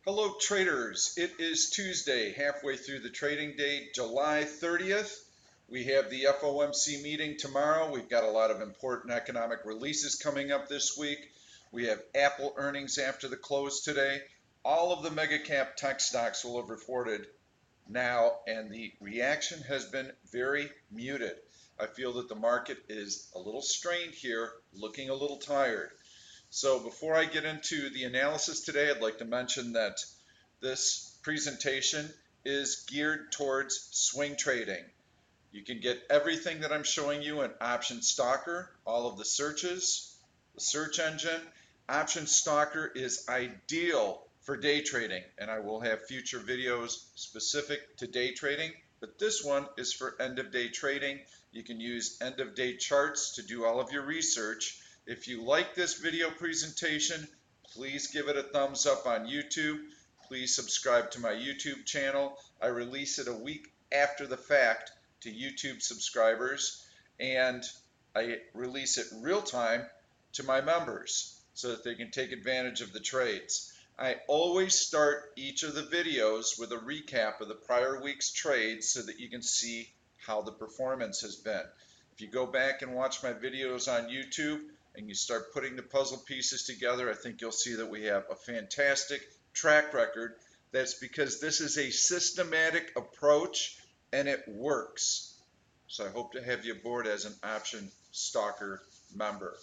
Hello traders, it is Tuesday, halfway through the trading day, July 30th. We have the FOMC meeting tomorrow. We've got a lot of important economic releases coming up this week. We have Apple earnings after the close today. All of the mega cap tech stocks will have reported now, and the reaction has been very muted. I feel that the market is a little strained here, looking a little tired. So before I get into the analysis today, I'd like to mention that this presentation is geared towards swing trading. You can get everything that I'm showing you in Option Stalker, all of the searches, the search engine. Option Stalker is ideal for day trading, and I will have future videos specific to day trading, but this one is for end of day trading. You can use end of day charts to do all of your research. If you like this video presentation, please give it a thumbs up on YouTube. Please subscribe to my YouTube channel. I release it a week after the fact to YouTube subscribers, and I release it real time to my members so that they can take advantage of the trades. I always start each of the videos with a recap of the prior week's trades so that you can see how the performance has been. If you go back and watch my videos on YouTube, and you start putting the puzzle pieces together, I think you'll see that we have a fantastic track record. That's because this is a systematic approach and it works. So I hope to have you aboard as an Option Stalker member.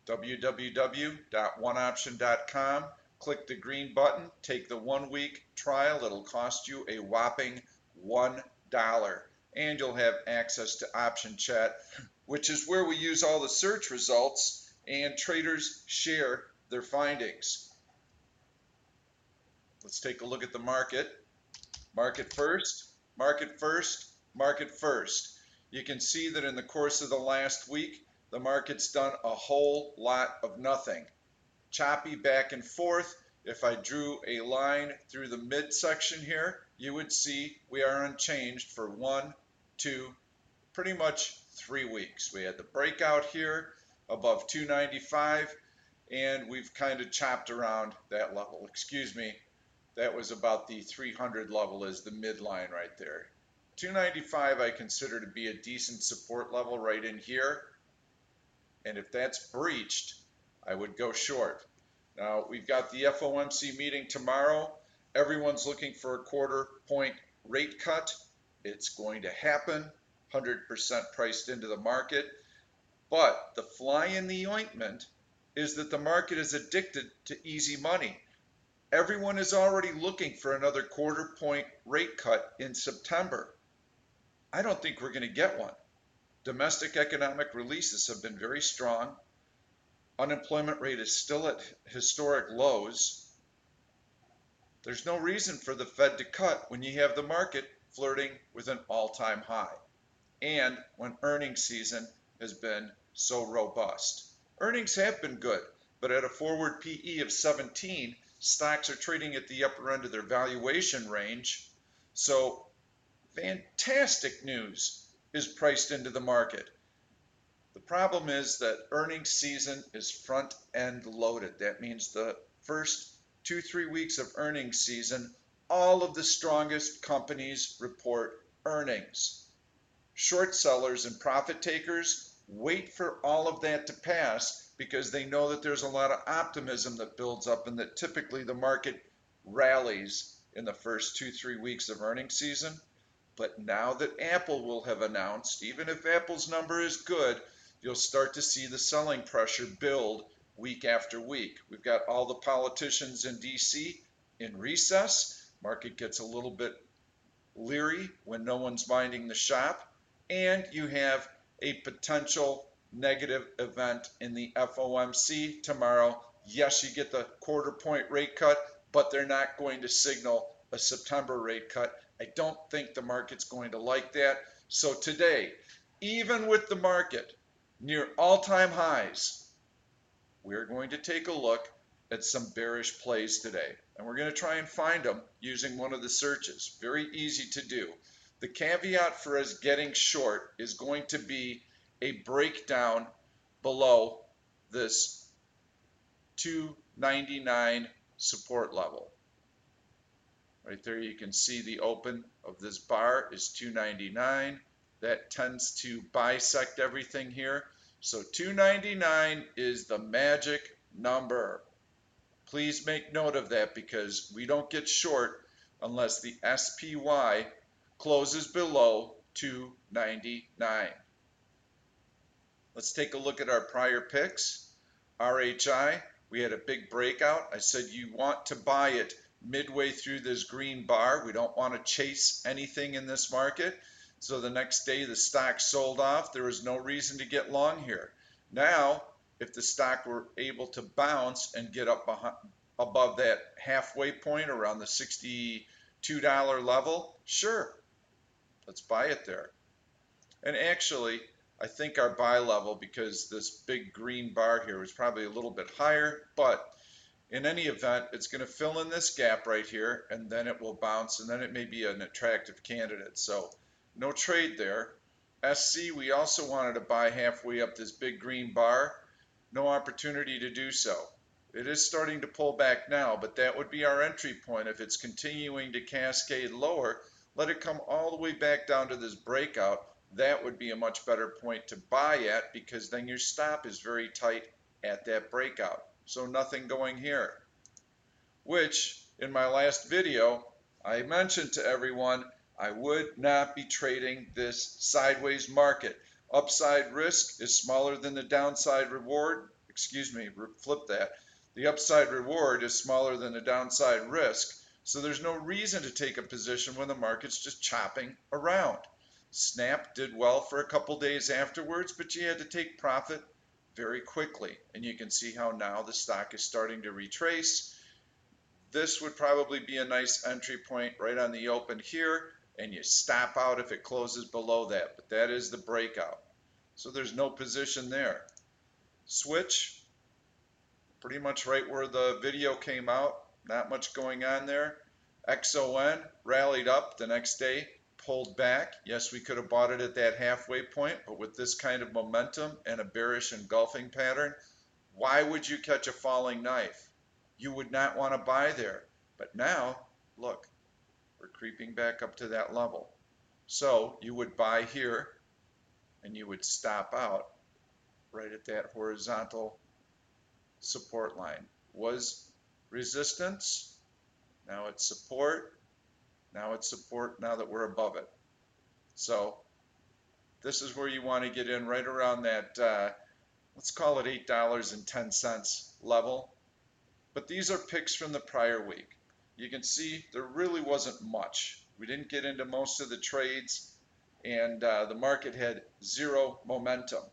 www.oneoption.com. Click the green button, take the 1 week trial. It'll cost you a whopping $1. And you'll have access to Option Chat, which is where we use all the search results and traders share their findings. Let's take a look at the market. Market first, market first, market first. You can see that in the course of the last week, the market's done a whole lot of nothing. Choppy back and forth. If I drew a line through the midsection here, you would see we are unchanged for 1, 2, pretty much 3 weeks. We had the breakout here above 295, and we've kind of chopped around that level. Excuse me, that was about the 300 level is the midline right there. 295 I consider to be a decent support level right in here, and if that's breached, I would go short. Now we've got the FOMC meeting tomorrow. Everyone's looking for a quarter-point rate cut. It's going to happen. 100% priced into the market. But the fly in the ointment is that the market is addicted to easy money. Everyone is already looking for another quarter-point rate cut in September. I don't think we're going to get one. Domestic economic releases have been very strong. Unemployment rate is still at historic lows. There's no reason for the Fed to cut when you have the market flirting with an all-time high, and when earnings season has been so robust. Earnings have been good, but at a forward PE of 17, stocks are trading at the upper end of their valuation range. So fantastic news is priced into the market. The problem is that earnings season is front end loaded. That means the first 2-3 weeks of earnings season, all of the strongest companies report earnings. Short sellers and profit takers wait for all of that to pass because they know that there's a lot of optimism that builds up and that typically the market rallies in the first 2-3 weeks of earnings season. But now that Apple will have announced, even if Apple's number is good, you'll start to see the selling pressure build week after week. We've got all the politicians in DC in recess. Market gets a little bit leery when no one's minding the shop, and you have a potential negative event in the FOMC tomorrow. Yes, you get the quarter-point rate cut, but they're not going to signal a September rate cut. I don't think the market's going to like that. So today, even with the market near all-time highs, we're going to take a look at some bearish plays today. And we're going to try and find them using one of the searches. Very easy to do. The caveat for us getting short is going to be a breakdown below this 299 support level. Right there you can see the open of this bar is 299. That tends to bisect everything here. So 299 is the magic number. Please make note of that because we don't get short unless the SPY closes below 299. Let's take a look at our prior picks. RHI, we had a big breakout. I said you want to buy it midway through this green bar. We don't want to chase anything in this market. So the next day the stock sold off. There was no reason to get long here. Now, if the stock were able to bounce and get up above that halfway point around the $62 level, sure, let's buy it there. And actually, I think our buy level, because this big green bar here is probably a little bit higher, but in any event, it's going to fill in this gap right here, and then it will bounce, and then it may be an attractive candidate. So no trade there. SC, we also wanted to buy halfway up this big green bar. No opportunity to do so. It is starting to pull back now, but that would be our entry point. If it's continuing to cascade lower, let it come all the way back down to this breakout. That would be a much better point to buy at because then your stop is very tight at that breakout. So nothing going here, which in my last video, I mentioned to everyone I would not be trading this sideways market. Upside risk is smaller than the downside reward. Excuse me, flip that. The upside reward is smaller than the downside risk. So there's no reason to take a position when the market's just chopping around. Snap did well for a couple days afterwards, but you had to take profit very quickly. And you can see how now the stock is starting to retrace. This would probably be a nice entry point right on the open here, and you stop out if it closes below that. But that is the breakout. So there's no position there. Switch, pretty much right where the video came out. Not much going on there. XON rallied up the next day, pulled back. Yes, we could have bought it at that halfway point, but with this kind of momentum and a bearish engulfing pattern, why would you catch a falling knife? You would not want to buy there. But now, look, we're creeping back up to that level. So you would buy here, and you would stop out right at that horizontal support line. Was resistance, now it's support. Now it's support now that we're above it. So this is where you want to get in right around that, let's call it $8.10 level. But these are picks from the prior week. You can see there really wasn't much. We didn't get into most of the trades, and the market had zero momentum.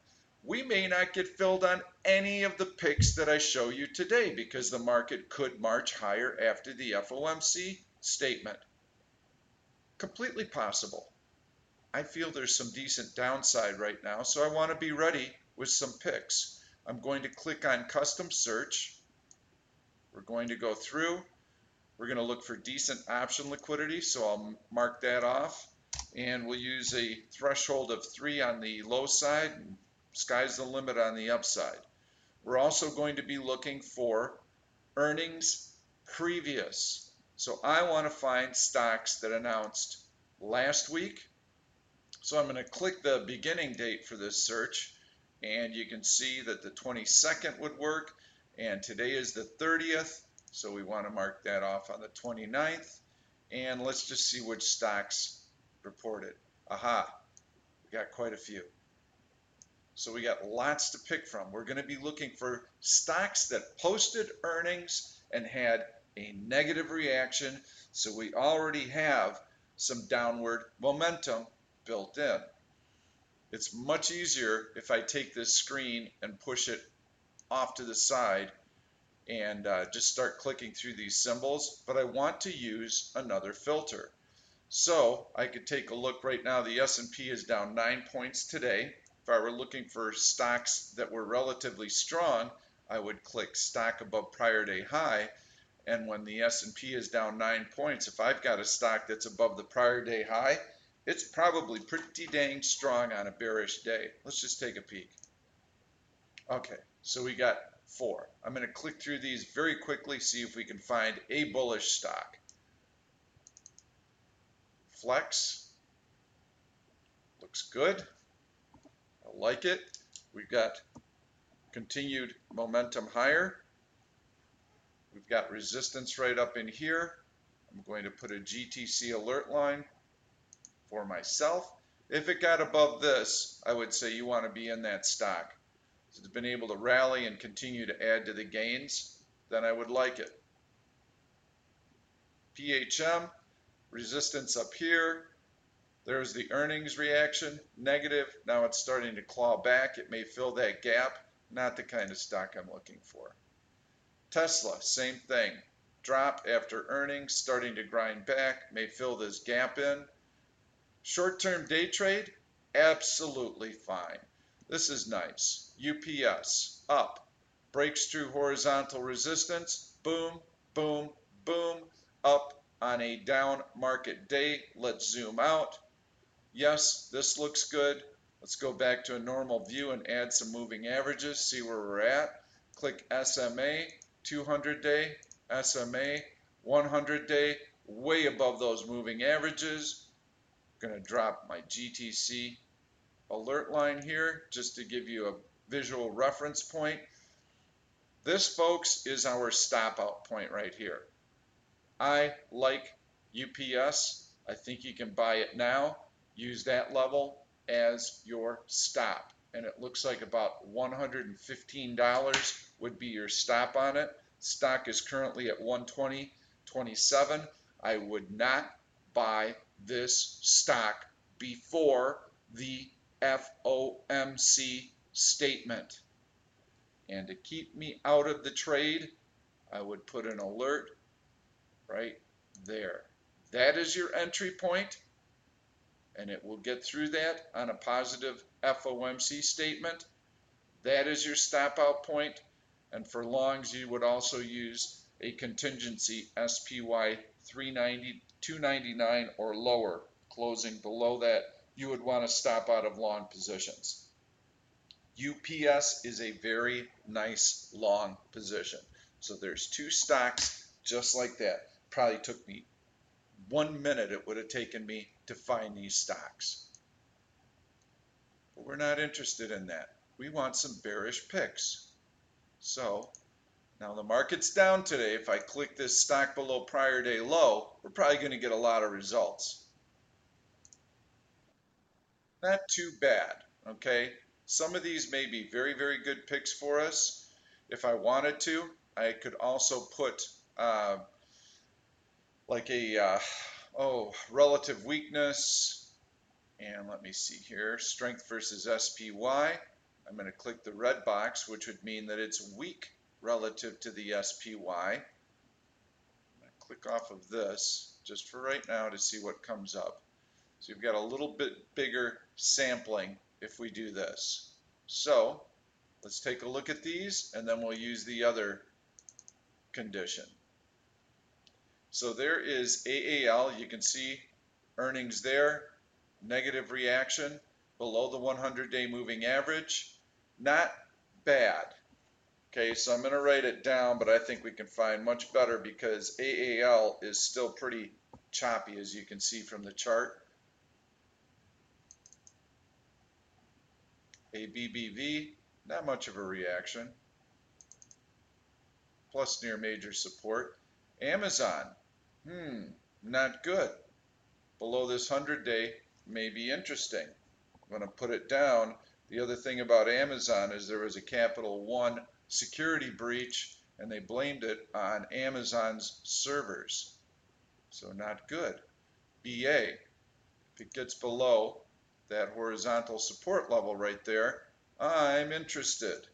We may not get filled on any of the picks that I show you today because the market could march higher after the FOMC statement. Completely possible. I feel there's some decent downside right now, so I want to be ready with some picks. I'm going to click on custom search. We're going to go through. We're going to look for decent option liquidity, so I'll mark that off. And we'll use a threshold of 3 on the low side, and sky's the limit on the upside. We're also going to be looking for earnings previous. So I want to find stocks that announced last week. So I'm going to click the beginning date for this search, and you can see that the 22nd would work, and today is the 30th, so we want to mark that off on the 29th, and let's just see which stocks reported. Aha, we got quite a few. So we got lots to pick from. We're going to be looking for stocks that posted earnings and had a negative reaction, so we already have some downward momentum built in. It's much easier if I take this screen and push it off to the side and just start clicking through these symbols, but I want to use another filter. So I could take a look right now. The S&P is down 9 points today. If I were looking for stocks that were relatively strong, I would click stock above prior day high. And when the S&P is down 9 points, if I've got a stock that's above the prior day high, it's probably pretty dang strong on a bearish day. Let's just take a peek. Okay, so we got 4. I'm going to click through these very quickly, see if we can find a bullish stock. Flex, looks good. I like it. We've got continued momentum higher. We've got resistance right up in here. I'm going to put a GTC alert line for myself. If it got above this, I would say you want to be in that stock. If it's been able to rally and continue to add to the gains, then I would like it. PHM, resistance up here. There's the earnings reaction, negative. Now it's starting to claw back. It may fill that gap. Not the kind of stock I'm looking for. Tesla, same thing. Drop after earnings, starting to grind back, may fill this gap in. Short-term day trade, absolutely fine. This is nice. UPS, up. Breaks through horizontal resistance, boom, boom, boom, up on a down market day. Let's zoom out. Yes, this looks good. Let's go back to a normal view and add some moving averages, see where we're at. Click SMA, 200-day, SMA, 100-day, way above those moving averages. I'm going to drop my GTC alert line here just to give you a visual reference point. This, folks, is our stop out point right here. I like UPS. I think you can buy it now. Use that level as your stop. And it looks like about $115 would be your stop on it. Stock is currently at 120.27. I would not buy this stock before the FOMC statement. And to keep me out of the trade, I would put an alert right there. That is your entry point, and it will get through that on a positive FOMC statement. That is your stop out point, and for longs you would also use a contingency SPY 390, 299 or lower. Closing below that, you would want to stop out of long positions. UPS is a very nice long position. So there's two stocks just like that. Probably took me 1 minute it would have taken me to find these stocks. But we're not interested in that. We want some bearish picks. So now the market's down today. If I click this stock below prior day low, we're probably going to get a lot of results. Not too bad, okay? Some of these may be very, very good picks for us. If I wanted to, I could also put like a relative weakness, and let me see here, strength versus SPY. I'm going to click the red box, which would mean that it's weak relative to the SPY. I'm going to click off of this just for right now to see what comes up. So you've got a little bit bigger sampling if we do this. So let's take a look at these, and then we'll use the other condition. So there is AAL. You can see earnings there, negative reaction below the 100-day moving average. Not bad. Okay, so I'm going to write it down, but I think we can find much better because AAL is still pretty choppy, as you can see from the chart. ABBV, not much of a reaction. Plus near major support. Amazon, not good. Below this 100-day may be interesting. I'm going to put it down. The other thing about Amazon is there was a Capital One security breach, and they blamed it on Amazon's servers. So not good. BA, if it gets below that horizontal support level right there, I'm interested.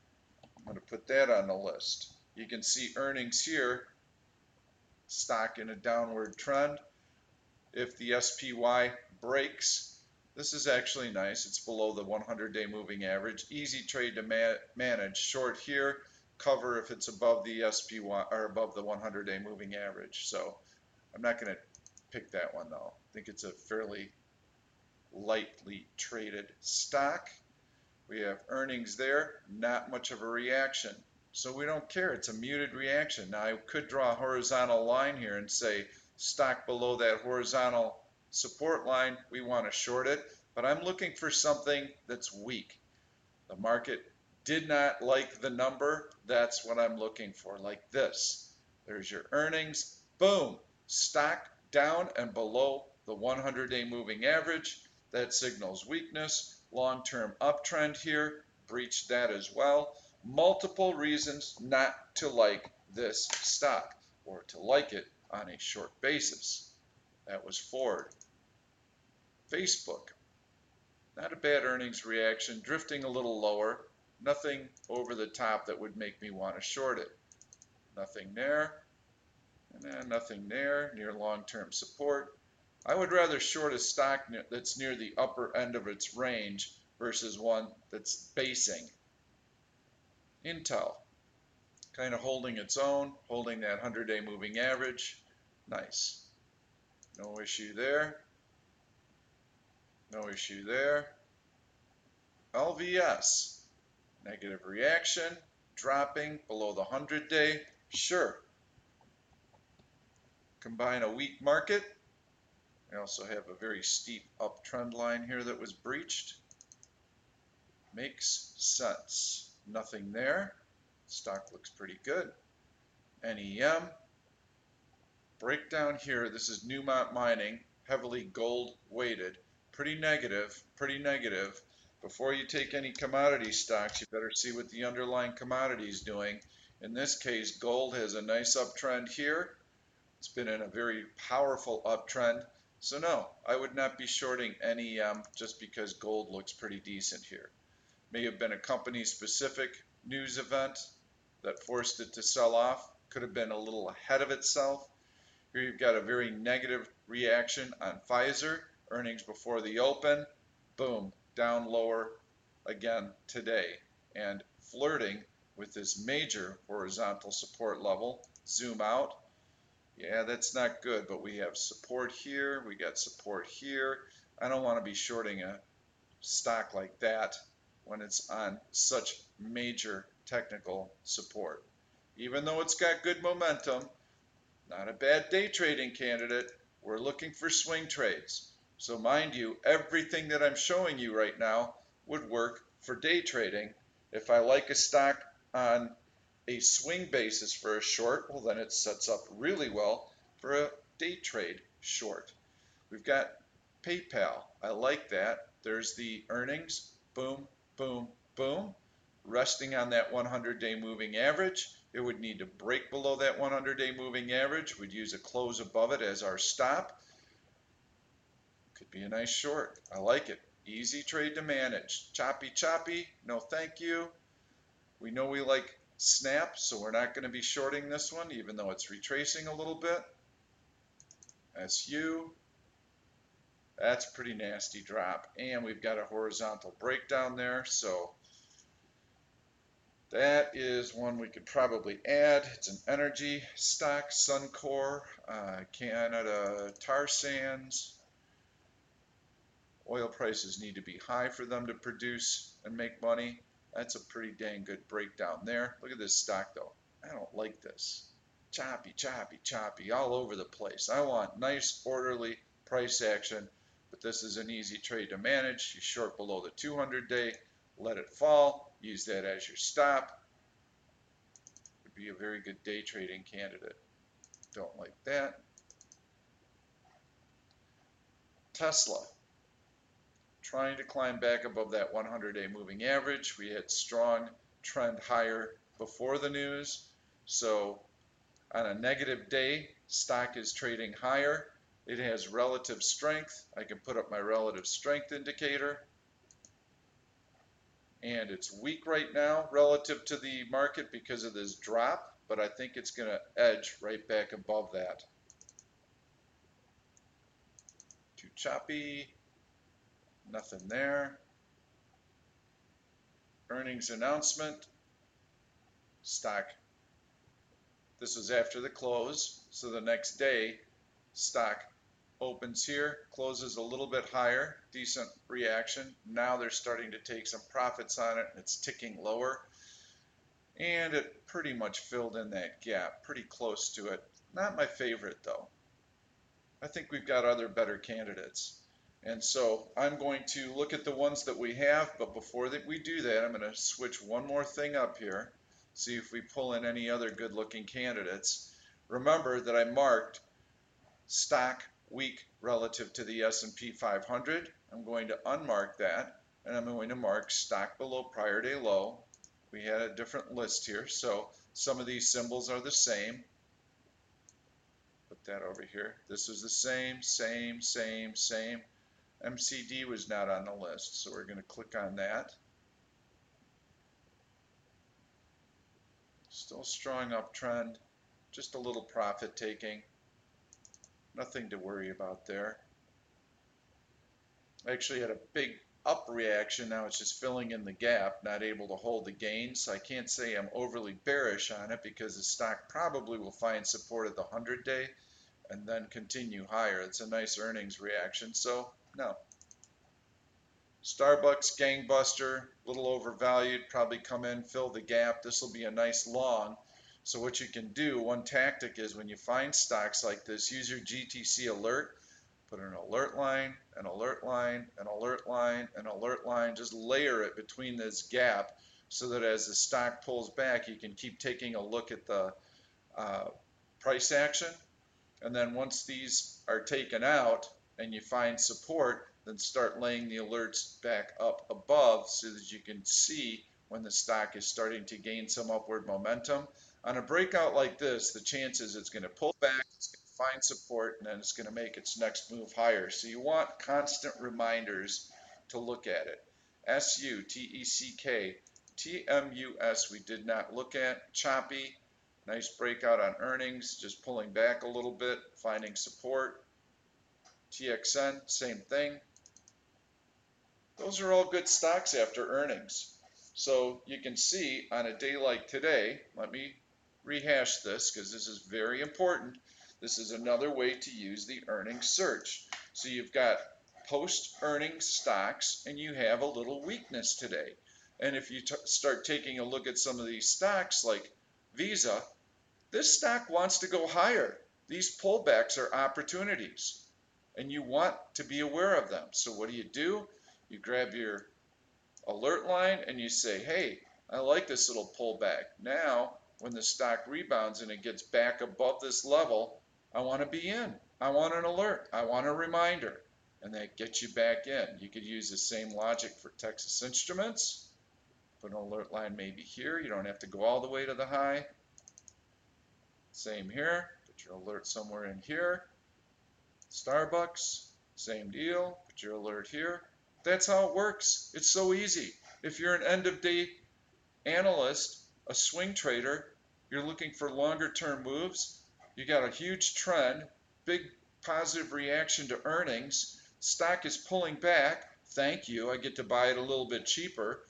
I'm going to put that on the list. You can see earnings here, stock in a downward trend. If the SPY breaks, this is actually nice. It's below the 100-day moving average. Easy trade to manage. Short here, cover if it's above the SPY or above the 100-day moving average. So I'm not going to pick that one though. I think it's a fairly lightly traded stock. We have earnings there, not much of a reaction. So we don't care. It's a muted reaction. Now I could draw a horizontal line here and say stock below that horizontal support line, we want to short it, but I'm looking for something that's weak. The market did not like the number. That's what I'm looking for, like this. There's your earnings. Boom. Stock down and below the 100-day moving average. That signals weakness. Long-term uptrend here. Breached that as well. Multiple reasons not to like this stock or to like it on a short basis. That was Ford. Facebook. Not a bad earnings reaction, drifting a little lower. Nothing over the top that would make me want to short it. Nothing there, and then nothing there, near long-term support. I would rather short a stock that's near the upper end of its range versus one that's basing. Intel, kind of holding its own, holding that 100-day moving average. Nice. No issue there. No issue there. LVS. Negative reaction, dropping below the 100-day, sure. Combine a weak market. We also have a very steep uptrend line here that was breached. Makes sense. Nothing there. Stock looks pretty good. NEM. Breakdown here. This is Newmont Mining, heavily gold weighted. Pretty negative, pretty negative. Before you take any commodity stocks, you better see what the underlying commodity is doing. In this case, gold has a nice uptrend here. It's been in a very powerful uptrend. So no, I would not be shorting NEM just because gold looks pretty decent here. May have been a company-specific news event that forced it to sell off. Could have been a little ahead of itself. Here you've got a very negative reaction on Pfizer. Earnings before the open. Boom. Down lower again today and flirting with this major horizontal support level. Zoom out. Yeah, that's not good, but we have support here. We got support here. I don't want to be shorting a stock like that when it's on such major technical support. Even though it's got good momentum, not a bad day trading candidate. We're looking for swing trades. So mind you, everything that I'm showing you right now would work for day trading. If I like a stock on a swing basis for a short, well then it sets up really well for a day trade short. We've got PayPal. I like that. There's the earnings. Boom, boom, boom. Resting on that 100-day moving average. It would need to break below that 100-day moving average. We'd use a close above it as our stop. Could be a nice short. I like it. Easy trade to manage. Choppy, choppy. No thank you. We know we like Snap, so we're not going to be shorting this one, even though it's retracing a little bit. SU. That's a pretty nasty drop. And we've got a horizontal breakdown there, so that is one we could probably add. It's an energy stock, Suncor, Canada Tar Sands. Oil prices need to be high for them to produce and make money. That's a pretty dang good breakdown there. Look at this stock though. I don't like this. Choppy, choppy, choppy, all over the place. I want nice, orderly price action, but this is an easy trade to manage. You short below the 200-day, let it fall, use that as your stop. Would be a very good day trading candidate. Don't like that. Tesla. Trying to climb back above that 100-day moving average. We had strong trend higher before the news. So on a negative day, stock is trading higher. It has relative strength. I can put up my relative strength indicator. And it's weak right now relative to the market because of this drop, but I think it's going to edge right back above that. Too choppy. Nothing there. Earnings announcement. Stock. This was after the close, so the next day stock opens here, closes a little bit higher, decent reaction. Now they're starting to take some profits on it, and it's ticking lower. and it pretty much filled in that gap, pretty close to it. Not my favorite though. I think we've got other better candidates. And so I'm going to look at the ones that we have, but before that we do that, I'm going to switch one more thing up here, see if we pull in any other good looking candidates. Remember that I marked stock weak relative to the S&P 500. I'm going to unmark that, and I'm going to mark stock below prior day low. We had a different list here, so some of these symbols are the same. Put that over here. This is the same. MCD was not on the list, so we're going to click on that. Still strong uptrend, just a little profit taking. Nothing to worry about there. I actually had a big up reaction. Now it's just filling in the gap, not able to hold the gain. So I can't say I'm overly bearish on it because the stock probably will find support at the 100-day and then continue higher. It's a nice earnings reaction. So no. Starbucks gangbuster, a little overvalued, probably come in, fill the gap. This will be a nice long. So what you can do, one tactic is when you find stocks like this, use your GTC alert, put an alert line, an alert line, an alert line, an alert line, just layer it between this gap so that as the stock pulls back, you can keep taking a look at the price action. And then once these are taken out and you find support, then start laying the alerts back up above so that you can see when the stock is starting to gain some upward momentum. On a breakout like this, the chances it's going to pull back, it's going to find support, and then it's going to make its next move higher. So you want constant reminders to look at it. SU, TECK, TMUS we did not look at. Choppy, nice breakout on earnings, just pulling back a little bit, finding support. TXN, same thing. Those are all good stocks after earnings. So you can see on a day like today, let me rehash this because this is very important. This is another way to use the earnings search. So you've got post-earnings stocks and you have a little weakness today. And if you start taking a look at some of these stocks like Visa, this stock wants to go higher. These pullbacks are opportunities and you want to be aware of them. So what do? You grab your alert line and you say, hey, I like this little pullback. Now, when the stock rebounds and it gets back above this level, I want to be in. I want an alert. I want a reminder. And that gets you back in. You could use the same logic for Texas Instruments. Put an alert line maybe here. You don't have to go all the way to the high. Same here. Put your alert somewhere in here. Starbucks, same deal. Put your alert here. That's how it works. It's so easy. If you're an end-of-day analyst, a swing trader, you're looking for longer-term moves, you got a huge trend, big positive reaction to earnings, stock is pulling back, thank you, I get to buy it a little bit cheaper.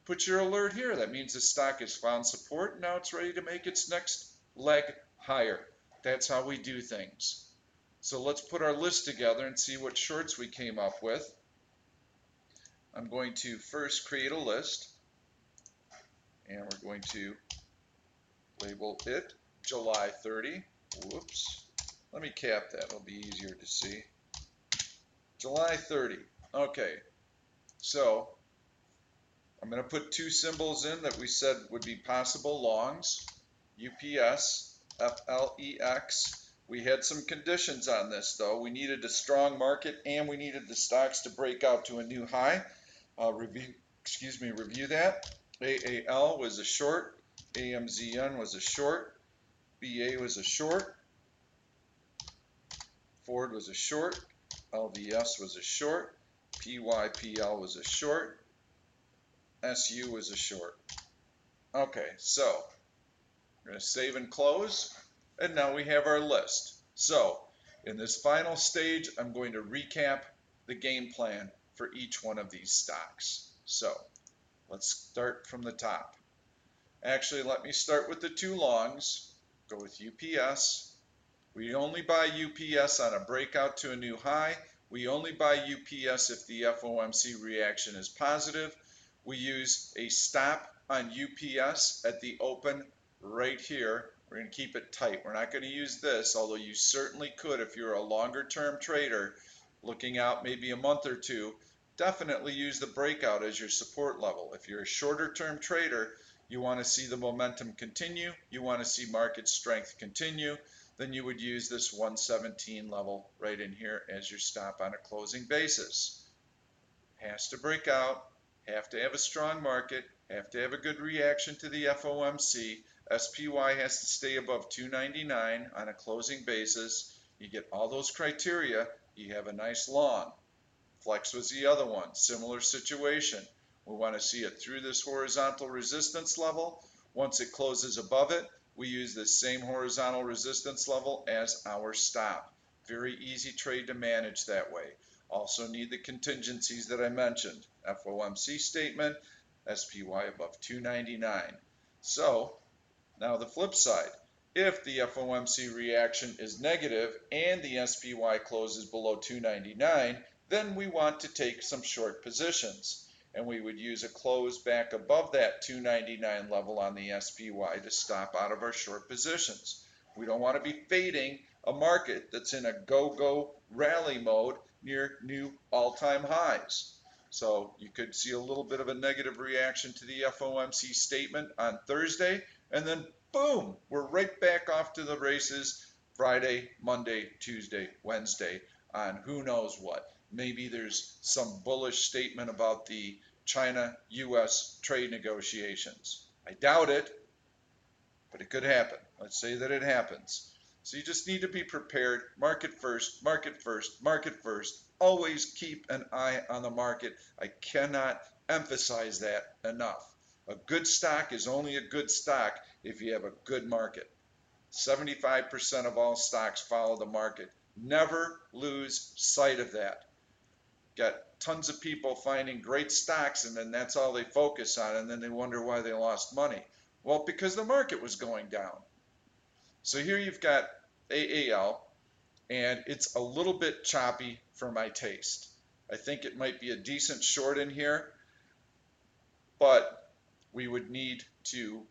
Put your alert here. That means the stock has found support, and now it's ready to make its next leg higher. That's how we do things. So let's put our list together and see what shorts we came up with. I'm going to first create a list, and we're going to label it July 30. Whoops. Let me cap that. It'll be easier to see. July 30. Okay. So I'm going to put two symbols in that we said would be possible longs. UPS, FLEX. We had some conditions on this, though. We needed a strong market, and we needed the stocks to break out to a new high. Review that. AAL was a short. AMZN was a short. BA was a short. Ford was a short. LVS was a short. PYPL was a short. SU was a short. Okay, so we're going to save and close. And now we have our list. So in this final stage, I'm going to recap the game plan for each one of these stocks. So let's start from the top. Actually, let me start with the two longs. Go with UPS. We only buy UPS on a breakout to a new high. We only buy UPS if the FOMC reaction is positive. We use a stop on UPS at the open right here. We're going to keep it tight. We're not going to use this, although you certainly could if you're a longer term trader looking out maybe a month or two. Definitely use the breakout as your support level. If you're a shorter term trader, you want to see the momentum continue, you want to see market strength continue, then you would use this 117 level right in here as your stop on a closing basis. Has to break out, have to have a strong market, have to have a good reaction to the FOMC. SPY has to stay above 299 on a closing basis. You get all those criteria, you have a nice long. Flex was the other one, similar situation. We want to see it through this horizontal resistance level. Once it closes above it, we use the same horizontal resistance level as our stop. Very easy trade to manage that way. Also need the contingencies that I mentioned. FOMC statement, SPY above 299. So now the flip side. If the FOMC reaction is negative and the SPY closes below 299, then we want to take some short positions. And we would use a close back above that 299 level on the SPY to stop out of our short positions. We don't want to be fading a market that's in a go-go rally mode near new all-time highs. So you could see a little bit of a negative reaction to the FOMC statement on Thursday, and then boom, we're right back off to the races Friday, Monday, Tuesday, Wednesday on who knows what. Maybe there's some bullish statement about the China-US trade negotiations. I doubt it, but it could happen. Let's say that it happens. So you just need to be prepared. Market first, market first, market first. Always keep an eye on the market. I cannot emphasize that enough. A good stock is only a good stock if you have a good market. 75% of all stocks follow the market. Never lose sight of that. Got tons of people finding great stocks and then that's all they focus on and then they wonder why they lost money. Well, because the market was going down. So here you've got AAL and it's a little bit choppy for my taste. I think it might be a decent short in here, but we would need to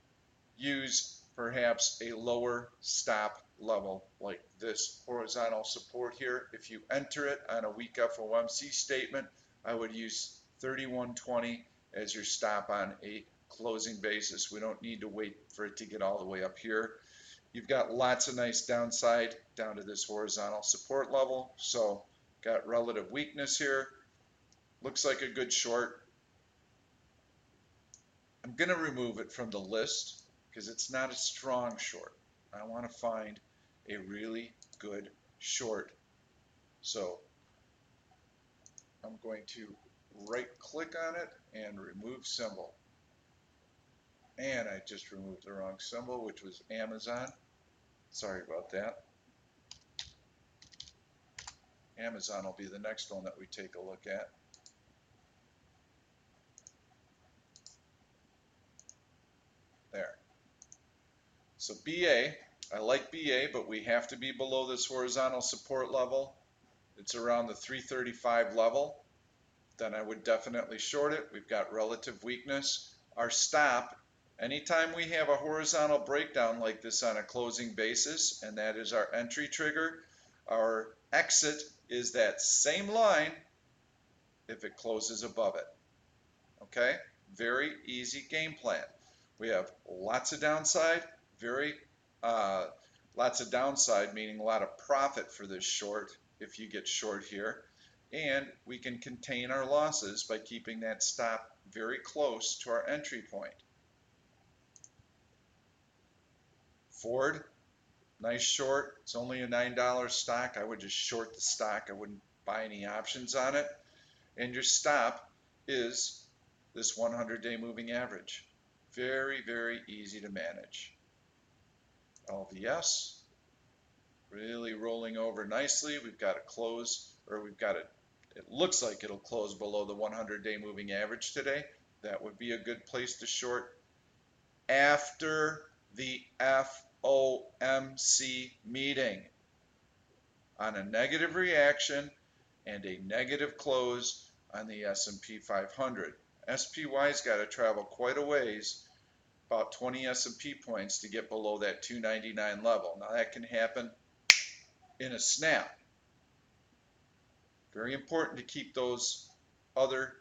use perhaps a lower stop level like this horizontal support here. If you enter it on a weak FOMC statement, I would use 3120 as your stop on a closing basis. We don't need to wait for it to get all the way up here. You've got lots of nice downside down to this horizontal support level. So got relative weakness here. Looks like a good short. I'm going to remove it from the list because it's not a strong short. I want to find a really good short. So I'm going to right click on it and remove symbol. And I just removed the wrong symbol, which was Amazon. Sorry about that. Amazon will be the next one that we take a look at. There. So BA, I like BA, but we have to be below this horizontal support level. It's around the 335 level. Then I would definitely short it. We've got relative weakness. Our stop, anytime we have a horizontal breakdown like this on a closing basis, and that is our entry trigger, our exit is that same line if it closes above it. Okay? Very easy game plan. We have lots of downside, lots of downside, meaning a lot of profit for this short if you get short here. And we can contain our losses by keeping that stop very close to our entry point. Ford, nice short. It's only a $9 stock. I would just short the stock. I wouldn't buy any options on it. And your stop is this 100-day moving average. Very, very easy to manage. LVS, really rolling over nicely. We've got a close, or we've got it looks like it'll close below the 100-day moving average today. That would be a good place to short after the FOMC meeting. On a negative reaction and a negative close on the S&P 500. SPY's got to travel quite a ways about 20 S&P points to get below that 299 level. Now that can happen in a snap. Very important to keep those other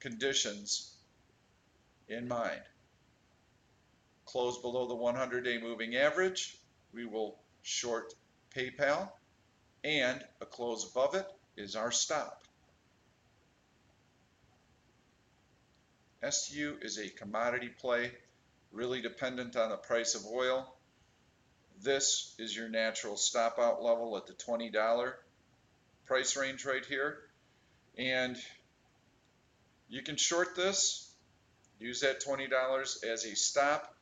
conditions in mind. Close below the 100-day moving average, we will short PayPal, and a close above it is our stop. SU is a commodity play, really dependent on the price of oil. This is your natural stop out level at the $20 price range right here. And you can short this, use that $20 as a stop.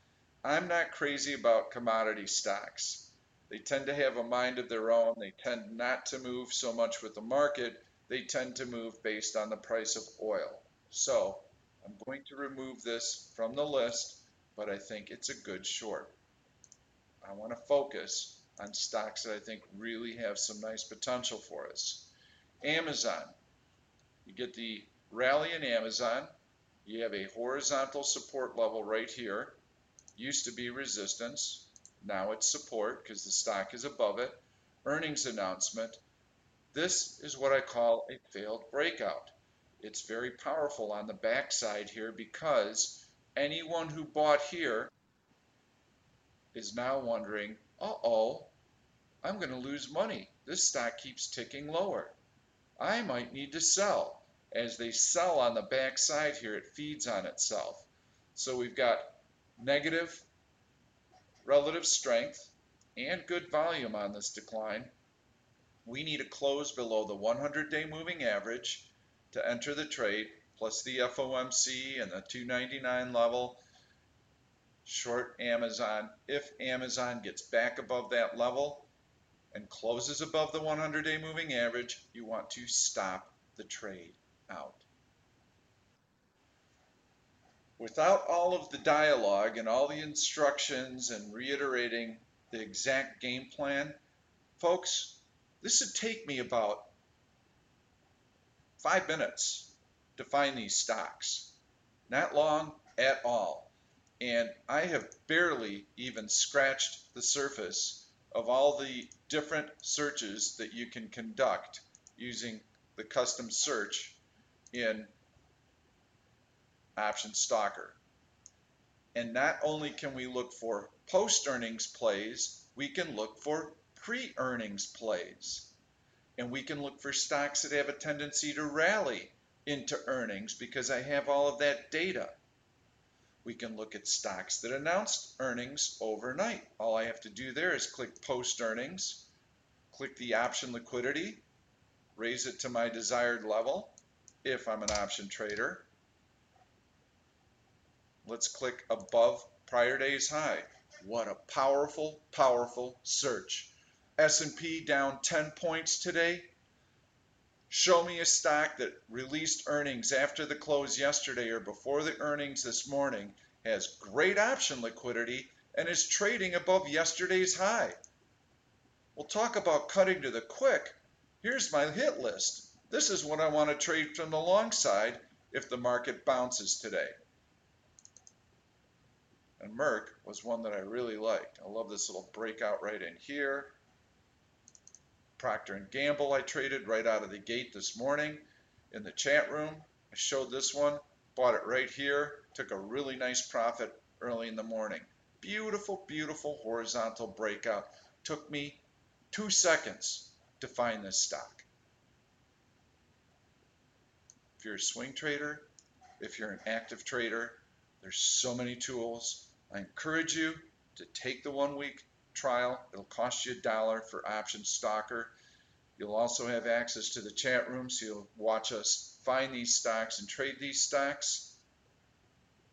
I'm not crazy about commodity stocks. They tend to have a mind of their own. They tend not to move so much with the market. They tend to move based on the price of oil. So I'm going to remove this from the list, but I think it's a good short. I want to focus on stocks that I think really have some nice potential for us. Amazon. You get the rally in Amazon. You have a horizontal support level right here. Used to be resistance. Now it's support because the stock is above it. Earnings announcement. This is what I call a failed breakout. It's very powerful on the backside here because anyone who bought here is now wondering, uh-oh, I'm going to lose money. This stock keeps ticking lower. I might need to sell. As they sell on the backside here, it feeds on itself. So we've got negative relative strength and good volume on this decline. We need a close below the 100-day moving average to enter the trade, plus the FOMC and the 299 level. Short Amazon. If Amazon gets back above that level and closes above the 100-day moving average, you want to stop the trade out. Without all of the dialogue and all the instructions and reiterating the exact game plan, folks, this would take me about 5 minutes to find these stocks. Not long at all. And I have barely even scratched the surface of all the different searches that you can conduct using the custom search in Option Stalker. And not only can we look for post-earnings plays, we can look for pre-earnings plays. And we can look for stocks that have a tendency to rally into earnings because I have all of that data. We can look at stocks that announced earnings overnight. All I have to do there is click post earnings, click the option liquidity, raise it to my desired level if I'm an option trader. Let's click above prior day's high. What a powerful, powerful search. S&P down 10 points today. Show me a stock that released earnings after the close yesterday or before the earnings this morning, has great option liquidity, and is trading above yesterday's high. We'll talk about cutting to the quick. Here's my hit list. This is what I want to trade from the long side if the market bounces today. And Merck was one that I really liked. I love this little breakout right in here. Procter & Gamble I traded right out of the gate this morning in the chat room. I showed this one, bought it right here, took a really nice profit early in the morning. Beautiful, beautiful horizontal breakout. Took me 2 seconds to find this stock. If you're a swing trader, if you're an active trader, there's so many tools. I encourage you to take the 1-week trial. It'll cost you $1 for Option Stalker. You'll also have access to the chat room, so you'll watch us find these stocks and trade these stocks.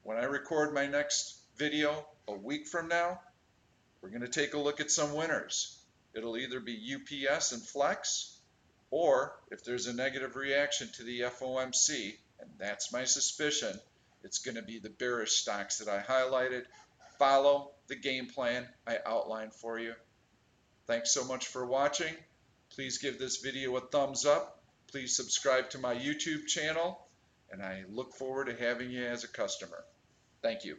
When I record my next video a week from now, we're going to take a look at some winners. It'll either be UPS and Flex, or if there's a negative reaction to the FOMC, and that's my suspicion, it's going to be the bearish stocks that I highlighted. Follow the game plan I outlined for you. Thanks so much for watching. Please give this video a thumbs up. Please subscribe to my YouTube channel, and I look forward to having you as a customer. Thank you.